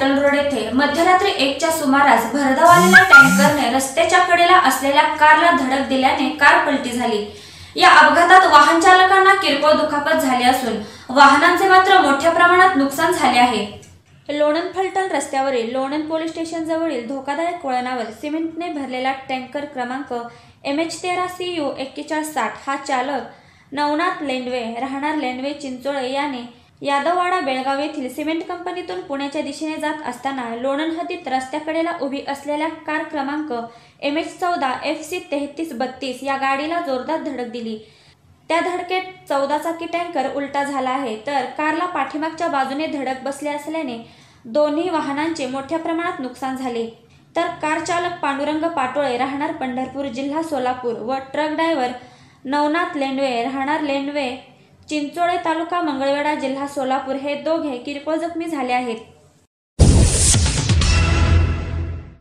Phaltan road येथे मध्यरात्री 1च्या सुमारास भरधाव आलेल्या टँकरने रस्त्याच्या कडेला असलेल्या कारला धडक दिल्याने कार पलटी झाली। या अपघातात वाहन चालकांना किरकोळ दुखापत झाली असून वाहनांचे मात्र मोठ्या प्रमाणात नुकसान झाले आहे। लोणंद फलटण रस्त्यावरील लोणंद पोलीस स्टेशन जवळील धोकादायक वळणावर सिमेंटने भरलेला टँकर क्रमांक MH13CU 4160 हा चालक नवनाथ लेंडवे राहणार लेंडवे चिंचोळे याने यादववाडा बेळगाव येथील सिमेंट कंपनीतून पुण्याच्या दिशेने जात असताना लोणंद हद्दीत रस्त्याकडेला उभी असलेल्या कार क्रमांक MH14 FC 3332 या गाडीला जोरदार धडक दिली। त्या धडकेत 14 चाकी टँकर उलटा झाला आहे, तर कारला पाठीमागच्या बाजूने धडक बसली असल्याने दोन्ही वाहनांचे मोठ्या प्रमाणात नुकसान झाले। तर कार चालक पांडुरंग पाटोळे राहणार पंढरपूर जिल्हा सोलापूर व ट्रक ड्रायव्हर नवनाथ लेंडवे राहणार लेंडवे चिंचोळे तालुका मंगळवेढा जिल्हा सोलापूर हे दोघे किरकोळ जखमी झाले आहेत।